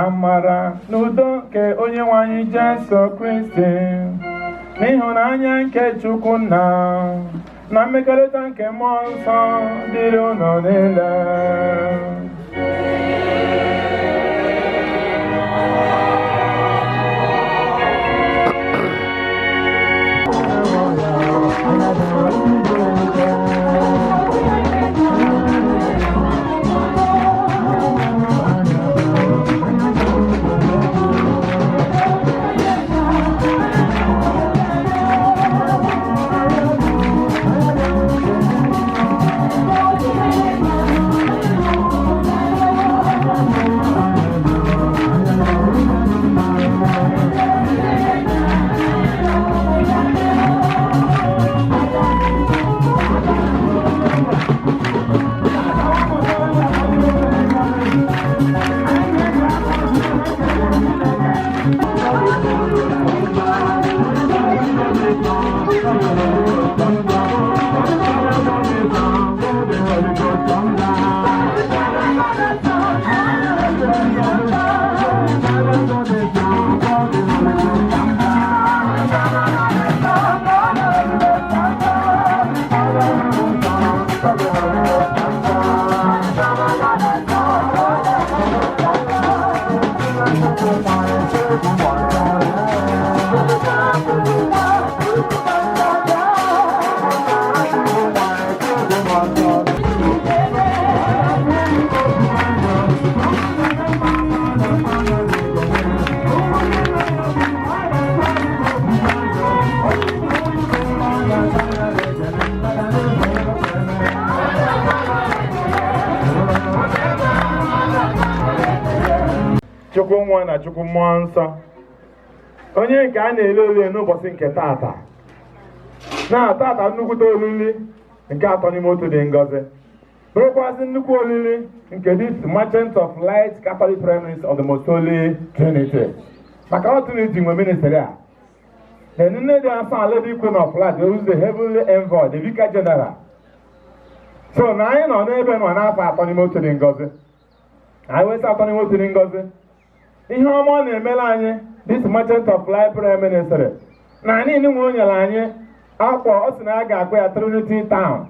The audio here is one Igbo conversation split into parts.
amara n'udo nke Onyenwe anyị Jesu Kristi n'ịhụnanya nke Chukwu Nna na mmekọrịta nke Mmụọ Nsọ dịrị unu niile. Chukwu Nwa na Chukwu Mmụọ Nsọ, onye nke a na-ele ole n'ụbọchị nke tata na tata nnukwute olili nke atọ n'ime otu dị ngọzi, bụrụkwazị nnukwu olili nke this Merchant of Light Catholic Primaries of the Most Holy Trinity. Maka ọ Trinity nwe ministry a the nne dị asaa Lady Queen of Light, who is the heavenly envoy, the Vicar General. So na anyị nọ n'ebe nọ n'afọ atọ n'ime otu dị ngọzi, anyị wee atọ n'ime otu dị ngọzi. Ihe ọma ọ na-emela anyị this Merchant of Light Prayer Ministry na anyị nwe o nyere anyị akwa ọ sị na a ga-akpọ ya Trinity Town.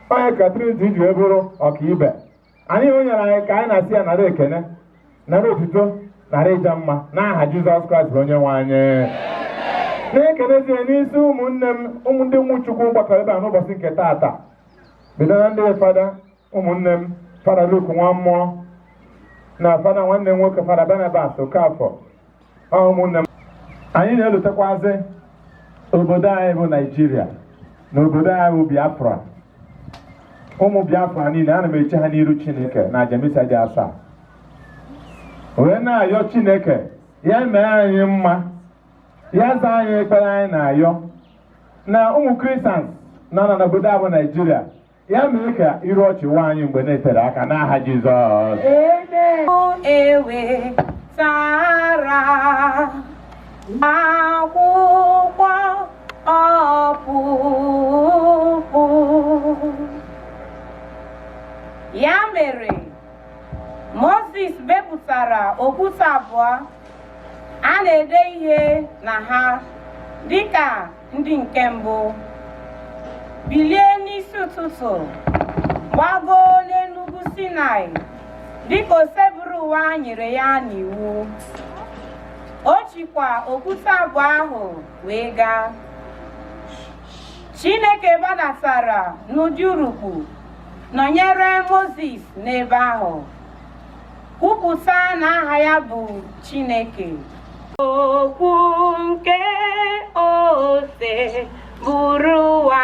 Onye ka Trinity ji wee bụrụ ọkaibe. Anyị o nyere anyị ka anyị na-asị ya nara ekene, nara otuto, nara ịja mma n'aha Jizọs Kraịst bụ Onyenwe anyị. Na-ekenezie n'isi ụmụnne m, ụmụ ndị nwụchukwu gbakọrọ ebe a n'ụbọchị nke taata, bido na ndị fada ụmụnne m, Fada Luke Nwammụọ na fada nwanne m nwoke Fada Barnabas Okafọ, ụmụnne m. Anyị na-elutekwazị obodo anyị bụ Naijiria na obodo anyị bụ Biafra. Ụmụ Biafra niile ana m eche ha n'iru Chineke na Ajamisa dị asaa, wee na-ayọ Chineke ya mee anyị mma, ya zaa anyị ekpere anyị na-ayọ na ụmụ Kristians nọ n'obodo anyị bụ Naijiria, ya mee ka iru ọchị nwa anyị mgbe na-etere aka n'aha Jizọs. Ewe tara akwụkwọ ọpụpụ, ya mere Moses bepụtara okwute abụọ a na-ede ihe na ha dịka ndị nke mbụ. Bilie n'isi ụtụtụ, gbago n'enugwu Sinai dịka oseburu ụwa nyere ya n'iwu. O chịkwa okwute abụọ ahụ wee gaa. Chineke gbadatara n'ụdị urukpu nọnyere Mozis n'ebe ahụ, kwupụta na aha ya bụ Chineke. Okwu nke ose bụrụ ụwa.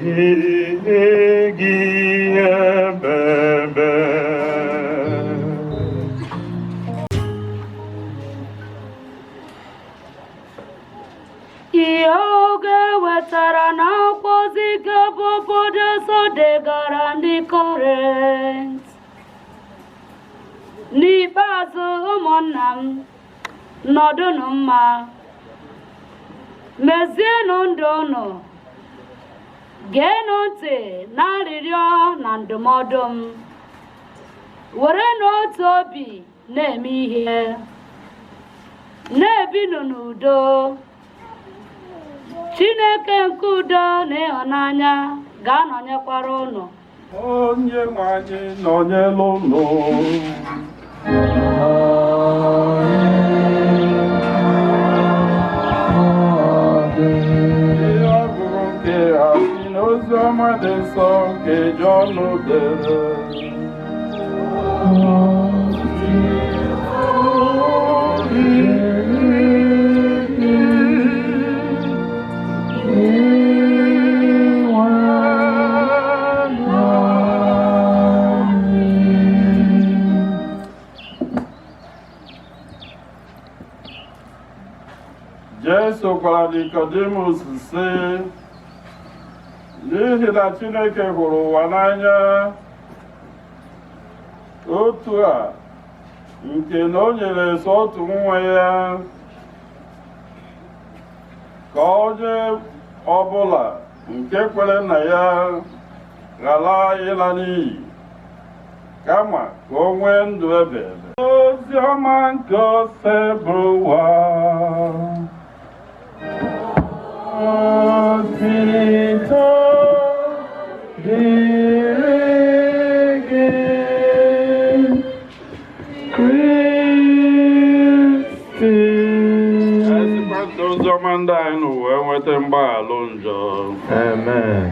dịrị gị gụpụtara n'akwụkwọ ozi nke bụ Epafras degara ndị Kọrint. N'ikpeazụ, ụmụnna m, nọdụnụ mma, mezienụ ndụ unu, geenụ ntị n'arịrịọ na ndụmọdụ m, were n'otu obi na-eme ihe, na-ebinụ n'udo. Chineke nke udo na ịhụnanya ga-anọnyekwara unu. Onye nwe anyị nọnyelu unu. Ihe ọ gụrụ nke a si n'Oziọma dị nsọ nke Jọn dere. Jesu gwara Nikọdimus sị, n'ihi na Chineke hụrụ ụwa n'anya otu a nke na o nyere otu nwa ya ka onye ọbụla nke kwere na ya ghara ịla n'iyi, kama ka o nwee ndụ ebe ebe. Ozi ọma nke ose bụ ụwa. Otito dịrị gị, Kristi. Esikwa ozi ọma ndị anyị nụ wee nweta mgbaghara njọ. Amen.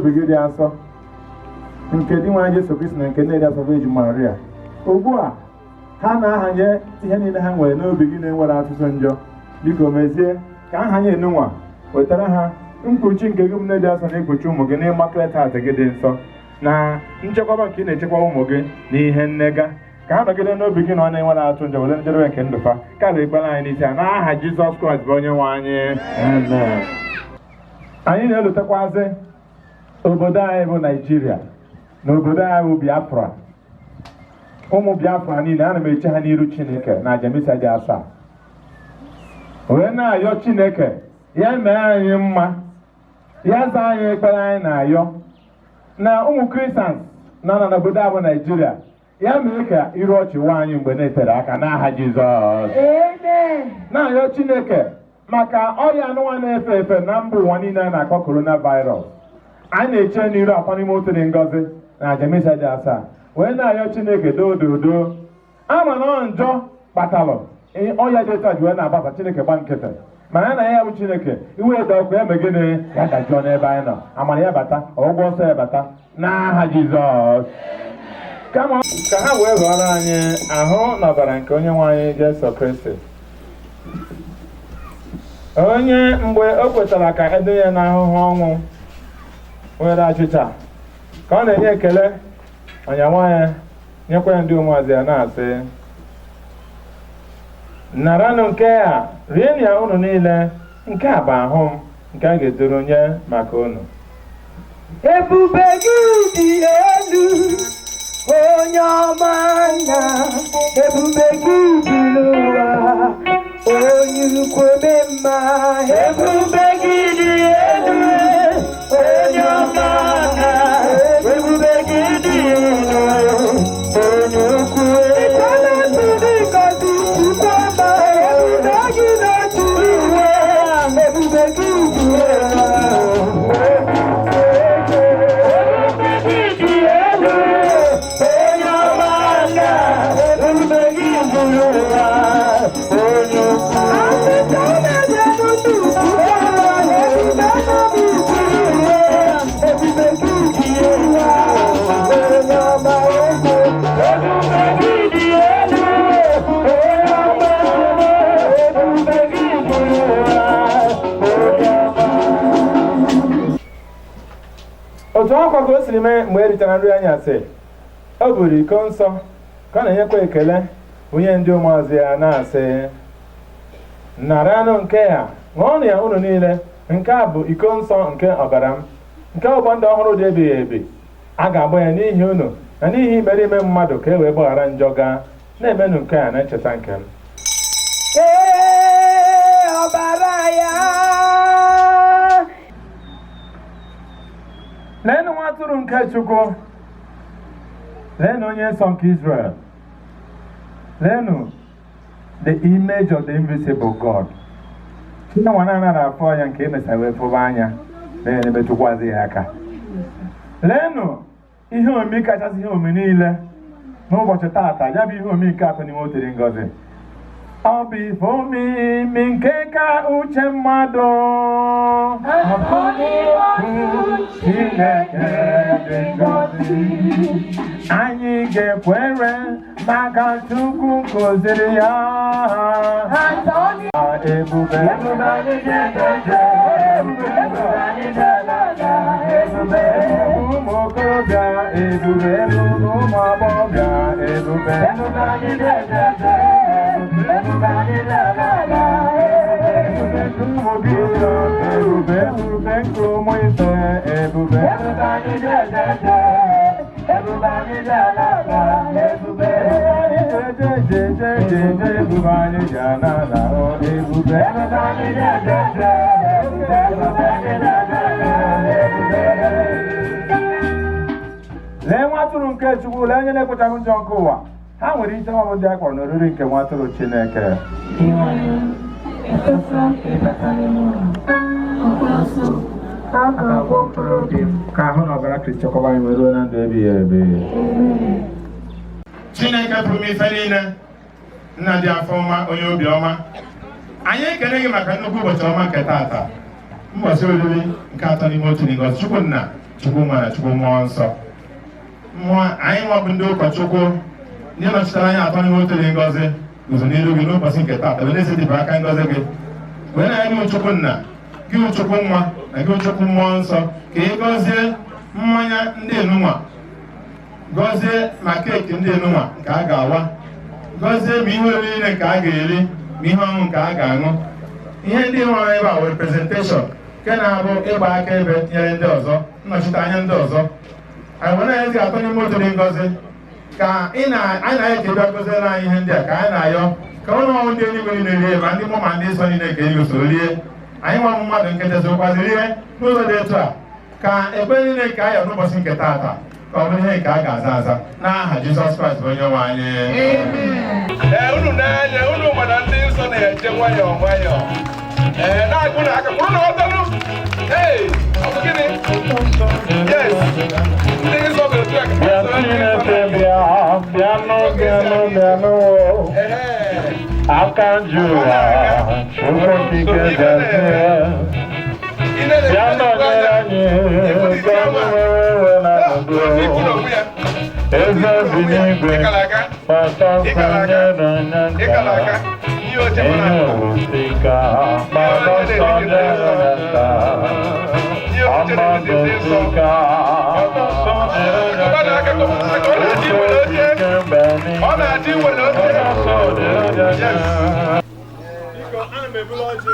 obi gị dị asọ nke di nwa Jesu Kristi na nke nne dị asọ Virgin Maria. Ugbu a ha na-ahanye ihe niile ha nwere n'obi gị na-enwere atụtụ njọ. Biko mezie ka ahanye enunwa wetara ha mkpuchi nke gị nne dị asọ na-ekpuchi ụmụ gị n'ịmakleta atị gị dị nsọ na nchekwaba nke ị na-echekwa ụmụ gị n'ihe nnega ka ha nọgide n'obi gị na ọ na-enwere atụ njọ were njedebe nke ndụfa ka a ekpere anyị n'isi a n'aha Jizọs Kraịst bụ onye nwe anyị. Amen. Anyị na-elotekwazi obodo anyị bụ Naijiria na obodo anyị bụ Biafra. Ụmụ Biafra niile ana m eche ha n'iru Chineke na aja misa dị asaa wee na-ayọ Chineke ya mee anyị mma, ya zaa anyị ekpere anyị na-ayọ na ụmụ Kristians nọ n'obodo a bụ Naijiria ya mee ka iru ọchị nwa anyị mgbe na-etere aka n'aha Jizọs. Na-ayọ Chineke maka ọrịa anụnwa na-efe efe na mba ụwa niile a na-akpọ coronavirus. A na-eche n'iru atọ n'ime otu dị ngọzi na aja misa dị asaa wee na-ayọ Chineke doododo ama na ọ njọ kpatalụ ọya dị etu a ji wee na-agbasa Chineke gba nkịtị mana ya na ya bụ Chineke iwe ede ọkụ ya megide ya dajụọ n'ebe anyị nọ amara ya bata ọgwụgwọ nsọ ya bata n'aha Jizọs kama ka ha wee ghọrọ anyị ahụ na ọbara nke onye nwe anyị Jesu Kristi onye mgbe o kwetara ka edo ya n'ahụhụ ọnwụ nwere achịcha ka ọ na-enye ekele ọnyanwa ya nyekwa ya ndị ụmụazị ya na-asị naranụ nke a rienụ ya unu niile nke a bụ ahụ m nke a ga-edoro nye maka unu. Ebube gị dị elu onye ọma nna, ebube gị dị n'ụwa onye ukwu ome mma. Ebube gị dị elu onye ọma nna, ebube gị dị n'ụwa onye ukwu otu akwa ka o siri mee mgbe e richara nri anyasị o buru iko nsọ ka ọ na-enyekwa ekele onye ndị ụmụazị ya na-asị naranụ nke ya ṅụọnụ ya unu niile nke a bụ iko nsọ nke ọbara m nke ọgbọ ndị ọhụrụ dị ebighị ebi a ga-agba ya n'ihi unu na n'ihi imere ime mmadụ ka e wee gbaghara njọ gaa na-emenụ nke a na ncheta nke m. Ọbara ya leenụ nwa atụrụ nke Chukwu, leenụ onye nsọ nke Israel, leenụ the image of the invisible God. Chinenwa na-anara afọ ya nke emesara wee fụba anya na-emetụkwazi ya aka. Leenụ ihe omimi kachasị ihe omimi niile n'ụbọchị taata, ya bụ ihe omimi nke atọ n'ime otu dị ngọzi. Ọ bụ ife omimi nke ka uche mmadụ Chineke dị ngọzi anyị ga-ekwere maka Chukwu kụziri ya ebube ụmụ okorobịa ebube ụmụ agbọghọbịa ebube ebube nke ụmụ ife ebube ebube anyị ji anara ebube lee nwa atụrụ nke Chukwu, lee onye na-ekwechaghị njọ nke ụwa. Ha nwere ike ọmụmụ ndị a kpọrọ n'oriri nke nwa atụrụ Chineke. ka ahụ na ọbara Kristi chekwaba anyị wee ruo na ndụ ebighị ebi. Chineke pụrụ ife niile, nna dị afọ ọma, onye obi ọma, anyị ekele gị maka nnukwu ụbọchị ọma nke taata, ụbọchị oriri nke atọ n'ime otu n'Igọzi. Chukwu nna Chukwu Nwa na Chukwu Mmụọ Nsọ. Anyị nwa bụ ndị ụkọchukwu ndị nọchitere anya atọ n'ihu otu dị ngọzi guzo n'iru gị n'ụbọchị nke taa ebe na-esetịpụ aka ngọzi gị wee na-anyị gị Chukwu Nna gị Chukwu Nwa na gị Chukwu Mmụọ Nsọ ka ị gọzie mmanya ndị enunwa, gọzie ma keeki ndị enunwa nke a ga-awa, gọzie ma ihe oriri niile nke a ga-eri ma ihe ọṅụṅụ nke a ga-aṅụ. Ihe ndị nwere ebe a were prezenteshọn nke na-abụ ịgba aka ebe nyere ndị ọzọ, nnọchite anya ndị ọzọ. Anyị were na-ezi atọ n'ime otu dị ngọzi ka anyị na-ekebe gọziere anyị ihe ndị a ka anyị na-ayọ ka ụlọ ọnwụ ndị eluigwe niile rie ma ndị mmụọ ma ndị nsọ niile nke eluigwe soro rie. Anyị nwa mmadụ nketa sokwazi rie n'ụzọ dị etu a ka ekpere niile nke anyị n'ụbọchị nke taata ka ọ bụrụ ihe nke a ga-aza aza n'aha Jizọs Kraịst bụ onye nwe anyị. Unu n'anya unu mana ndị nsọ na-eje nwayọọ nwayọọ na-agụ na aka kwụrụ na ọdọlụ ọ bụ gịnị? Yes, ndị nsọ ga-etu aka Akanjua, Chukike Gazie, Yano Nyeranye, Gomwe na Ndo, Eze Binigwe, Patakanye na Nyanka, Enyo Usika, Mano Sonde Nanta, Amado Sika,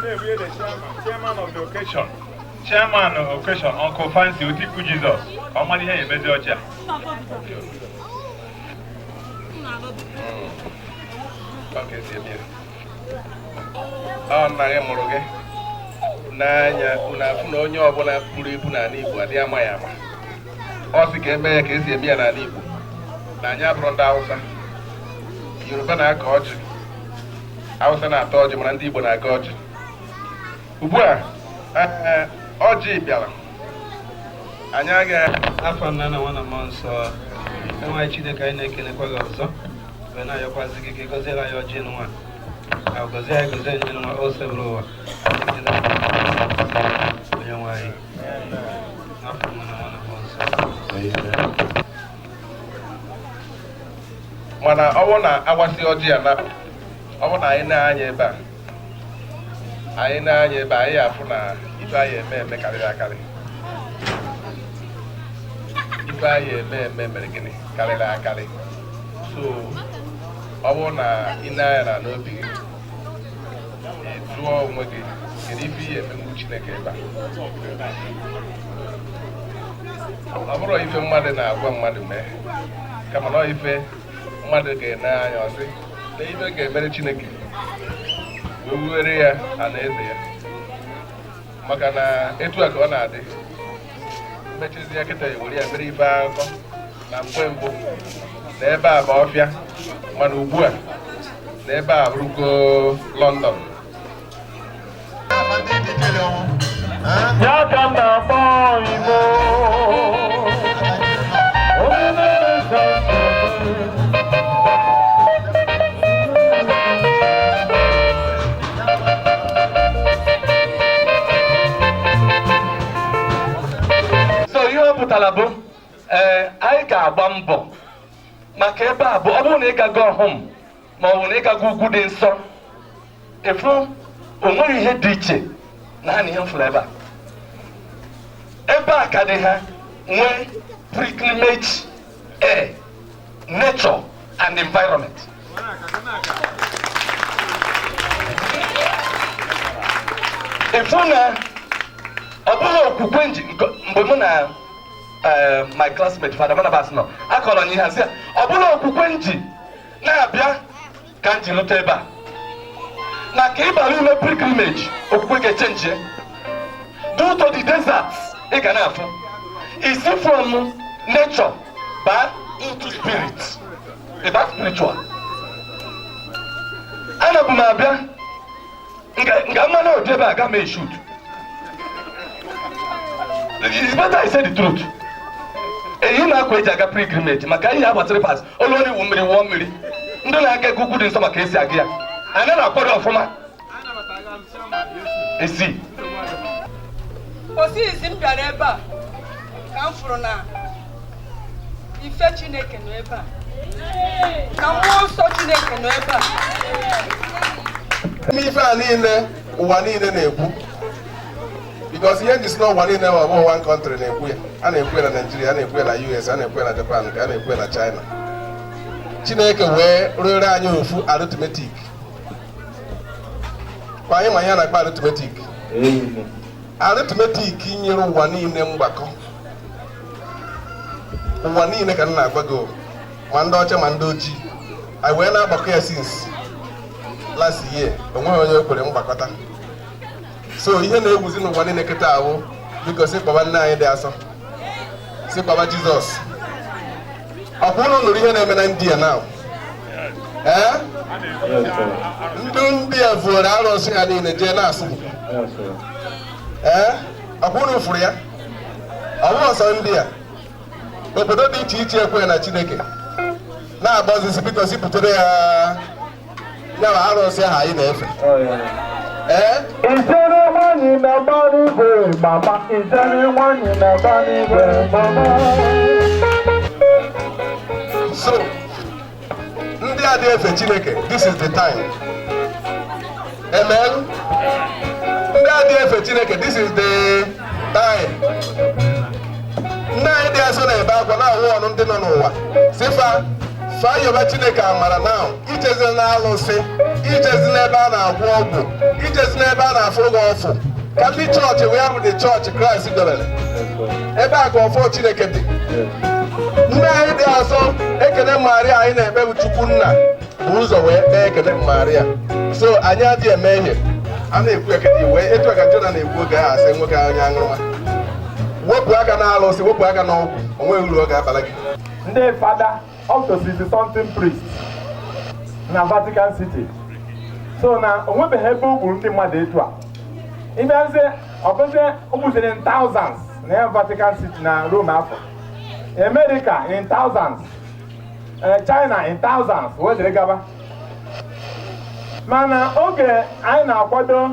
Chairman of the occasion. Chairman of the occasion, Uncle Fancy Otiku Jesus. How many here in Georgia? Okay, see you. Oh, Naya Moroge. Nanya, una onye ọbụla pụrụ ibu na Igbo adị ama ya ama. Ọ sị ka eme ya ka esi eme ya na Igbo. Na anyị abụrụ ndị Hausa. Yoruba na-akọ ọjị. Hausa na-ata ọjị mana ndị Igbo na-aga ọjị. Ugbu a, ọjị bịara. Anyị agaghị afọ nna na nwa na mmụọ nsọ enweghị Chineke anyị na-ekelekwa gị ọzọ wee na-ayọkwazi gị ka ị gọziere anyị ọjị n'ụwa a gọzie anyị gọzie anyị n'ụwa o sebụrụ ụwa onye nwe anyị n'afọ nna na nwa na mmụọ nsọ. mana ọ bụrụ na agbasi ọjị ya na ọ bụrụ na anyị na-anya ebe a anyị afụ na ife anyị eme karịrị akarị. Ife anyị eme mere gịnị karịrị akarị. So ọ bụrụ na ị na-anya na n'obi gị jụọ onwe gị kedu ife ihe emenwu Chineke ebe a. Ọ bụrụ ife mmadụ na-agwa mmadụ mee kama na ife mmadụ ga-ene anya ọsị na ife ga-emere Chineke wee were ya na eze ya maka na etu a ka ọ na-adị mmechizi ya kịta ewere ya mere ife akụkọ na mbụ na ebe a bụ ọfịa mana ugbu a na ebe a bụrụgo London. Pụtara bụ anyị ga-agba mbọ maka ebe a bụ ọ bụrụ na ị gago ọhụm ma ọ bụ na ị gago ugwu dị nsọ efu onweghị ihe dị iche na ha na ihe mfụrụ ebe a ka dị ha nwee pilgrimage air, nature and environment. Efu na ọ bụghị okwukwe mgbe mụ na my classmate Father Barnabas nọ akọrọ nye ha sị ọ bụla okwukwe nji na-abịa ka nji lụta ebe a na ka ị bara ime pilgrimage okwukwe ga-echenji due to the deserts ị ga na-afụ isi from nature baa into spirit ịba spiritual. Ana bụ m abịa nga mma na oji ebe a ga mee shoot. It's better I say the truth. Eyi na-akwa eji aga pilgrimage maka ihe agbatịrị pas olu onye iwu mmiri wụọ mmiri ndị na-aga ego ugwu dị nsọ maka esi aga ya anyị na-akwado ọfụma esi osi isi m bịara ebe a ka m fụrụ na ife Chineke nọ ebe a, na mmụọ nsọ Chineke nọ ebe a. Ife a niile ụwa niile na-ekwu, because ihe jisi n'ụwa niile ma ọ bụ one country na-ekwu ya. A na-ekwu ya na Nigeria, a na-ekwu ya na US, a na-ekwu ya na Japan, a na-ekwu ya na China. Chineke wee rụrụ anyị ofu arithmetic. Kwa anyị ma ihe a na-akpa arithmetic. Arithmetic nyere ụwa niile mgbakọ. Ụwa niile ka m na-agwa gị, ma ndị ọcha ma ndị ojii. Anyị wee na-agbakọ ya since last year, onweghị onye kwere mgbakọta. So ihe na-egwuzi n'ụwa niile kịta ahụ, biko si kpọba nne anyị dị asọ, si kpọba Jizọs. Ọ bụ ụlọ nụrụ ihe na-eme na India now. Ndị India vụrụ arụsị ha niile jee na-asụ. Ọ bụ ụlọ fụrụ ya. Ọ bụ ọsọ ndị a. Obodo dị iche iche ekwe na Chineke na-agba ozizi biko si butere ya nyawa arụsị ahụ anyị na-efe. Ijere nwanyị na-agba n'igwe mama, ijere nwanyị na-agba n'igwe mama. So, ndị a dị efe Chineke, this is the time. Amen. Ndị a dị efe Chineke, this is the time. Ndị anyị dị asọ na-ebe akwa na-ahụ ọnụ ndị nọ n'ụwa. Sifa Fayoba Chineke amara now, ijezi na alụsị, ijezi n'ebe a na-agwọ ọgwụ, ijezi n'ebe a na-afụ ụgwọ ọfụ. Ka ndị chọọchị wee bụ the chọọchị Kraịst dobere. Ebe a ka ọfọ Chineke dị. Ndị anyị dị asọ ekene Maria anyị na-ekpe bụ Chukwu Nna bụ ụzọ wee kpee ekene Maria. So anyị adịghị eme ihe. A na-ekwu ekene iwe, etu aka Jona na-ekwu oge ahụ asị nwoke onye aṅụrụma. Wepụ aka na alụsị, wepụ aka n'ọgwụ, o nweghị uru ọ ga-abala gị. Ndị fada up to 60-something priests na Vatican City. So na o nwebeghị ebe o gburu ndị mmadụ etu a. Ịbịazie ọ bụzie o gbuziri in thousands na Vatican City na Rome afọ. America in thousands, China in thousands, wezere gaba. Mana oge anyị na-akwado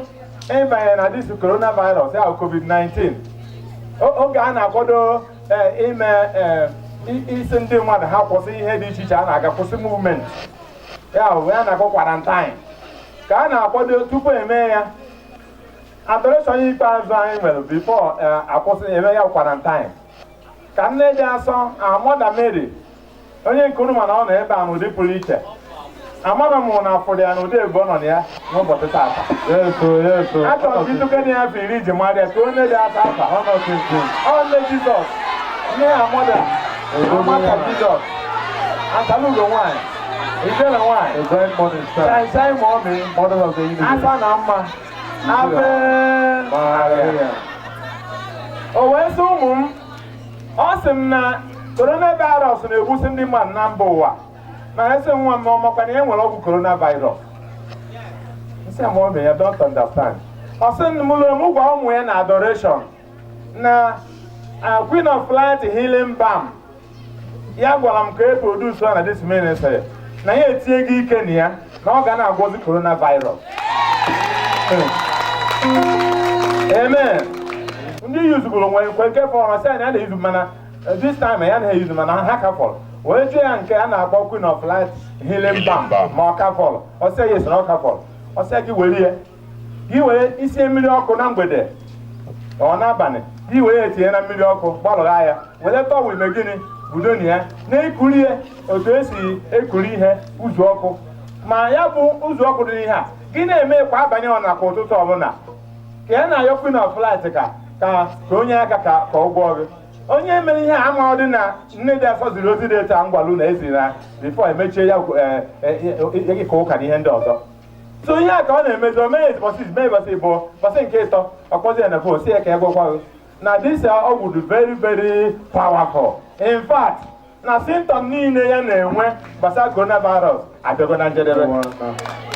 ịbanye na this coronavirus ya COVID-19, oge a na-akwado ime isi ndị mmadụ ha kwụsị ihe dị iche iche a na-aga kwụsị movement ya bụ ya na-akpọ quarantine ka a na-akwado tupu eme ya. Adoration ikpeazụ anyị mere before akwụsị eme ya quarantine ka nne dị asọ Mother Mary onye nke unu mana ọ nọ ebe a n'ụdị pụrụ iche. Amara m na afọdụ ya n'ụdị ebe ọ nọ ya n'ụbọchị taata. Achọrọ m ịtụke dị ya afọ 10 iji mara ya ka onye dị ata afa ọ nne Jizọs, nne ya Mother Amata Jizọs, Antalugo nwanyị, Ijele nwanyị, Shai Momi, asa na mma, Ave Maria. O wee sị ụmụ m, ọ sị m na coronavirus na-egbusi ndị mmadụ na mba ụwa. Na ese nwa m ọmakwana ya nwere ọgwụ coronavirus. Nsị a ma ya don't understand. Ọ sị m lụrụ m gwa ụmụ ya na adoration na Queen of Light Healing Balm. Ya gwara m ka e produce na this ministry na ya etinye gị ike na ya na ọ ga na-agwọzi coronavirus. Amen. Ndị yuzugoro nwere nkwe nke fọrọ sị na yuzu mana this time ya na-eyuzu mana ha ka fọrọ. Wee jụọ ya nke a na-akpọ Queen of Light Healing Balm ma ọ ka fọrọ. Ọ sị yes na ọ ka fọrọ. Ọ sị gị were ya. Gị were isi mmiri ọkụ na mgbede. Ọ n'abalị. Gị were etinye na mmiri ọkụ gbalụgha ya. Were tọwụ ime gịnị? Budo na ya na-ekuri ya otu esi ekuri ihe ụzọ ọkụ. Ma ya bụ ụzọ ọkụ dị ihe a gị na-eme kwa abalị ọ nakwa ụtụtụ ọbụla ka ya na Queen of Light ka onye aka ka ụgwọ gị. Onye mere ihe a ama ọ dị na nne dị asọ ziri ozi dị etu a ngwalu na ezi na bifo emechie ya ịka ụka na ihe ndị ọzọ. So ihe a ka ọ na-emezi o mee bọsị bụ bọsị nke ịtọ ọkpọzi ya na fo si ya ka ya gwakwa gị na this ọgwụ dị very very powerful. In fact, na symptom niile ya na-enwe gbasara coronavirus abịago na njedebe.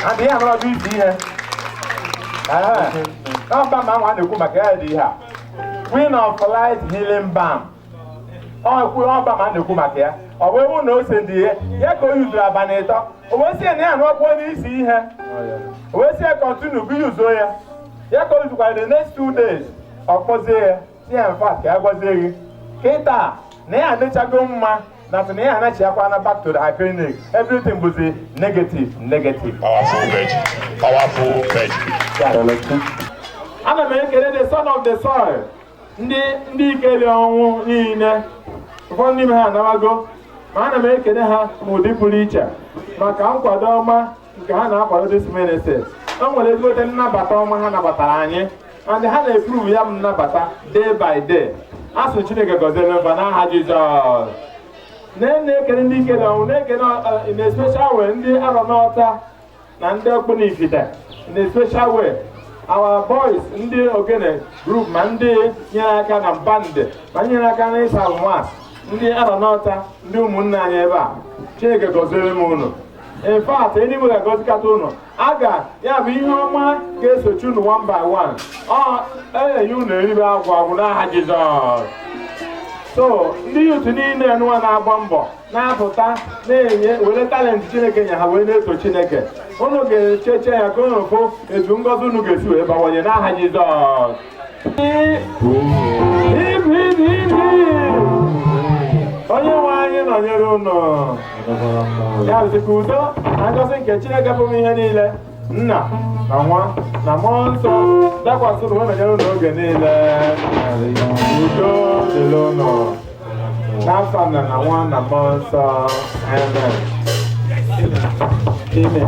Adịghị amara bụ isi ihe. Ọba ma a na-ekwu maka ya dị ihe a. Queen of Light Healing Balm. Ọba ma a na-ekwu maka ya. Ọ bụ ewu na ose ndị ya ka o yuzuru abalị ịtọ. O wee sị na ya na ọkpọ n'isi ihe. O wee sị ya kọntinu gị yuzuo ya. Ya ka o yuzukwara the next 2 days. Ọ kpọzie ya. Si ya in fact ka ya gwazie gị. kịta na ya adịchago mma na na ya anachiakwa na back to the clinic. Everything was negative. Powerful veggie. Ana m ekele the son of the soil. Ndị ikele ọnwụ niile. Ụfọdụ n'ime ha anabago. Ma ana m ekele ha n'ụdị pụrụ iche maka nkwado ọma nke ha na-akwado this ministry. O nwere ezigbote nnabata ọma ha nabatara anyị. And ha na-eprove ya m nnabata day by day. Asụ Chineke gọziere mba n'aha Jizọs. Na-ekele ndị ikele ọnwụ, na-ekele in a special way ndị arọ n'ọta na ndị ọkpụ n'ifite. In a special way, our boys, ndị ogene group ma ndị nyere aka na band, ma nyere aka na ịsa nwa, ndị arọ n'ọta, ndị ụmụnne anyị ebe a. Chineke gọziere m unu. In fact, enigwe ga-agọzikata unu. Ya bụ ihe ọma ga-esochi unu one by one. Enye unu eribe agwụ n'aha Jizọs. So, ndị yutu niile nụwa na-agba mbọ na-apụta na-enye were talent Chineke nye ha wee na-eto Chineke. Unu ga-echeche ya ka unu fụ etu ngọzi unu ga-esi wee bawanye n'aha Jizọs. Onye nwe anyị nọnyere unu. Ya zika udo na ngọzi nke Chineke bụ ihe niile. Nna na nwa na mmụọ nsọ dakwasị unu nọnyere unu oge niile. Udo dịrị unu. N'afọ nna na nwa na mmụọ nsọ. Amen. Amen.